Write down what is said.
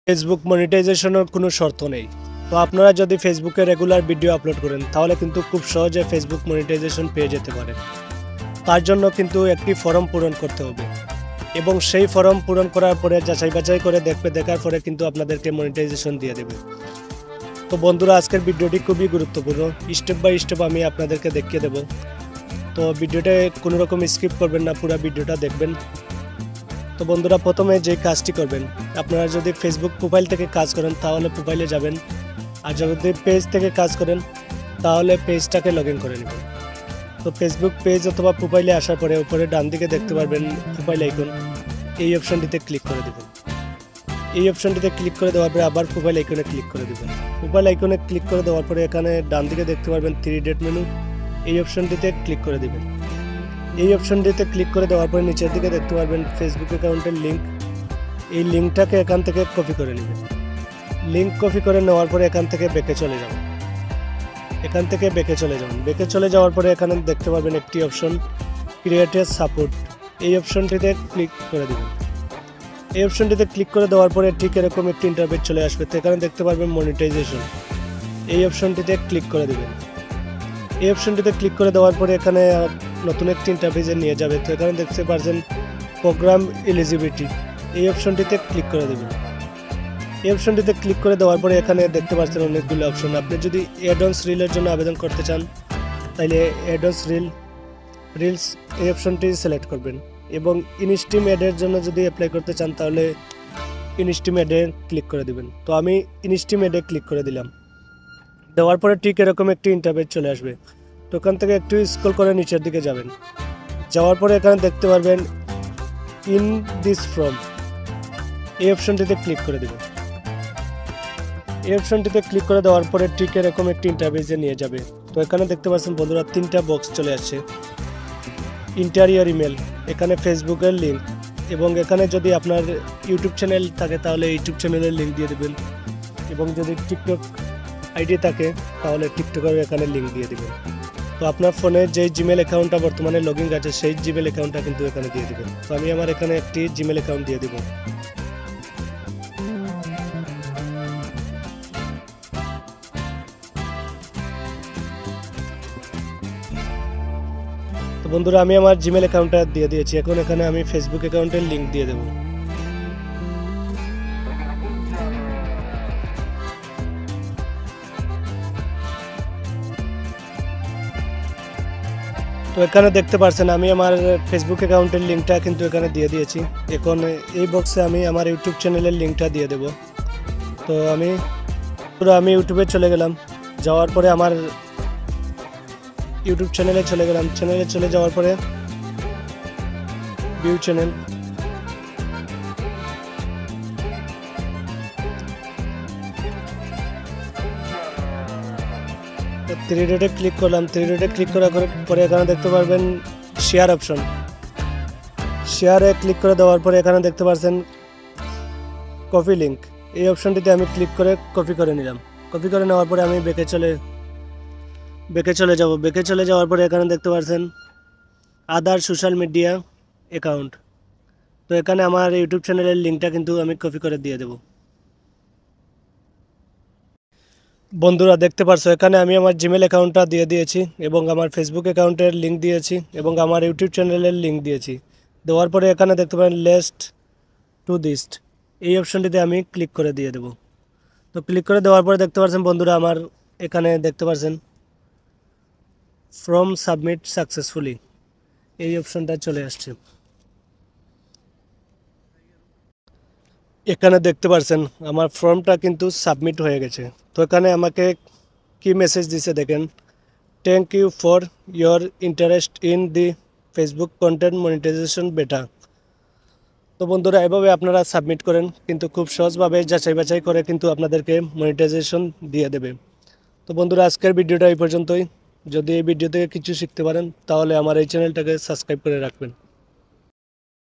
Facebook মনিটাইজেশনের কোনো শর্ত নেই। তো আপনারা যদি ফেসবুকে রেগুলার ভিডিও আপলোড করেন তাহলে কিন্তু খুব সহজে ফেসবুক মনিটাইজেশন পেয়ে যেতে পারেন। তার জন্য কিন্তু একটি ফর্ম পূরণ করতে হবে এবং সেই ফর্ম পূরণ করার পরে যাচাই বাছাই করে দেখার পরে কিন্তু আপনাদেরকে মনিটাইজেশন দিয়ে দেবে। তো বন্ধুরা, আজকের ভিডিওটি খুবই গুরুত্বপূর্ণ। স্টেপ বাই স্টেপ আমি আপনাদেরকে দেখিয়ে দেব। তো ভিডিওটা কোনো রকম স্কিপ করবেন না, পুরো ভিডিওটা দেখবেন। তো বন্ধুরা, প্রথমে যে কাজটি করবেন, আপনারা যদি ফেসবুক প্রোফাইল থেকে কাজ করেন তাহলে প্রোফাইলে যাবেন, আর যদি পেজ থেকে কাজ করেন তাহলে পেজটাকে লগ ইন করে নেবেন। তো ফেসবুক পেজ অথবা প্রোফাইলে আসার পরে উপরে ডান দিকে দেখতে পারবেন প্রোফাইল আইকন, এই অপশনটিতে ক্লিক করে দেবেন। এই অপশনটিতে ক্লিক করে দেওয়ার পরে আবার প্রোফাইল আইকনে ক্লিক করে দেবেন। প্রোফাইল আইকনে ক্লিক করে দেওয়ার পরে এখানে ডান দিকে দেখতে পারবেন 3 ডট মেনু, এই অপশনটিতে ক্লিক করে দেবেন। এই অপশনটিতে ক্লিক করে দেওয়ার পরে নিচের দিকে দেখতে পারবেন ফেসবুক অ্যাকাউন্টের লিঙ্ক, এই লিঙ্কটাকে এখান থেকে কপি করে নেবেন। লিঙ্ক কপি করে নেওয়ার পরে এখান থেকে ব্যাকে চলে যাবেন। ব্যাকে চলে যাওয়ার পরে এখানে দেখতে পারবেন একটি অপশন ক্রিয়েট এ সাপোর্ট, এই অপশনটিতে ক্লিক করে দেবেন। এই অপশনটিতে ক্লিক করে দেওয়ার পরে ঠিক এরকম একটি ইন্টারফেস চলে আসবে। তো এখানে দেখতে পারবেন মনিটাইজেশন, এই অপশনটিতে ক্লিক করে দেবেন। এই অপশনটিতে ক্লিক করে দেওয়ার পরে এখানে নতুন একটি ইন্টারফেসে নিয়ে যাবে। তো এখানে দেখতে পাচ্ছেন প্রোগ্রাম এলিজিবিলিটি, এই অপশনটিতে ক্লিক করে দেবেন। এই অপশনটিতে ক্লিক করে দেওয়ার পরে এখানে দেখতে পাচ্ছেন অনেকগুলো অপশন। আপনি যদি অ্যাড-অনস রিলের জন্য আবেদন করতে চান তাহলে অ্যাড-অনস রিলস এই অপশনটি সিলেক্ট করবেন, এবং ইনস্ট্রিম অ্যাডের জন্য যদি অ্যাপ্লাই করতে চান তাহলে ইনস্ট্রিম অ্যাডে ক্লিক করে দেবেন। তো আমি ইনস্ট্রিম অ্যাডে ক্লিক করে দিলাম। দেওয়ার পরে ঠিক এরকম একটি ইন্টারফেস চলে আসবে। তো ওখান থেকে একটু স্ক্রল করে নিচের দিকে যাবেন। যাওয়ার পরে এখানে দেখতে পারবেন ইন দিস ফর্ম, এই অপশনটিতে ক্লিক করে দেবেন। এই অপশনটিতে ক্লিক করে দেওয়ার পরে ঠিক এরকম একটি ইন্টারফেসে নিয়ে যাবে। তো এখানে দেখতে পাচ্ছেন বন্ধুরা 3টা বক্স চলে আসছে। ইন্টারিয়ার ইমেল, এখানে ফেসবুকের লিঙ্ক, এবং এখানে যদি আপনার ইউটিউব চ্যানেল থাকে তাহলে ইউটিউব চ্যানেলের লিঙ্ক দিয়ে দেবেন, এবং যদি টিকটক আইডি থাকে তাহলে টিকটকের এখানে লিঙ্ক দিয়ে দেবেন। তো আপনার ফোনে যে জিমেল অ্যাকাউন্টটা বর্তমানে লগ ইন আছে সেই জিমেল অ্যাকাউন্টটা কিন্তু এখানে দিয়ে দেবেন। তো আমি আমার এখানে একটি জিমেল অ্যাকাউন্ট দিয়ে দেব। তো বন্ধুরা, আমি আমার জিমেল অ্যাকাউন্টটা দিয়ে দিয়েছি। এখন এখানে আমি ফেসবুক অ্যাকাউন্টের লিঙ্ক দিয়ে দেব। তো এখানে দেখতে পাচ্ছেন আমি আমার ফেসবুক অ্যাকাউন্টের লিঙ্কটা কিন্তু এখানে দিয়ে দিয়েছি। এখন এই বক্সে আমি আমার ইউটিউব চ্যানেলের লিঙ্কটা দিয়ে দেব। তো আমি ইউটিউবে চলে গেলাম। যাওয়ার পরে আমার ইউটিউব চ্যানেলে চলে যাওয়ার পরে ভিউ চ্যানেল, থ্রি ডটে ক্লিক করলাম। থ্রি ডটে ক্লিক করার পরে এখানে দেখতে পারবেন শেয়ার অপশন, শেয়ারে ক্লিক করে দেওয়ার পরে এখানে দেখতে পাচ্ছেন কপি লিঙ্ক, এই অপশনটিতে আমি ক্লিক করে কপি করে নিলাম। কপি করে নেওয়ার পরে আমি ব্যাকে চলে যাব। ব্যাকে চলে যাওয়ার পরে এখানে দেখতে পাচ্ছেন আদার সোশ্যাল মিডিয়া অ্যাকাউন্ট। তো এখানে আমার ইউটিউব চ্যানেলের লিঙ্কটা কিন্তু আমি কপি করে দিয়ে দেব। বন্ধুরা, দেখতে পারছো এখানে আমি আমার জিমেল অ্যাকাউন্টটা দিয়ে দিয়েছি, এবং আমার ফেসবুক অ্যাকাউন্টের লিঙ্ক দিয়েছি, এবং আমার ইউটিউব চ্যানেলের লিঙ্ক দিয়েছি। দেওয়ার পরে এখানে দেখতে পারেন লেস্ট টু দিস্ট, এই অপশনটিতে আমি ক্লিক করে দিয়ে দেব। তো ক্লিক করে দেওয়ার পরে দেখতে পাচ্ছেন বন্ধুরা আমার এখানে দেখতে পাচ্ছেন ফর্ম সাবমিট সাকসেসফুলি, এই অপশনটা চলে আসছে। এখানে দেখতে পাচ্ছেন আমার ফর্মটা কিন্তু সাবমিট হয়ে গেছে। তো এখানে আমাকে কি মেসেজ দিছে দেখেন, thank you for your interest in the Facebook content monetization beta. তো বন্ধুরা, এভাবে আপনারা সাবমিট করেন, কিন্তু খুব সহজভাবে যাচাই বাছাই করে কিন্তু আপনাদেরকে মনিটাইজেশন দিয়ে দেবে। তো বন্ধুরা, আজকের ভিডিওটা এই পর্যন্তই। যদি এই ভিডিও থেকে কিছু শিখতে পারেন তাহলে আমার এই চ্যানেলটাকে সাবস্ক্রাইব করে রাখবেন।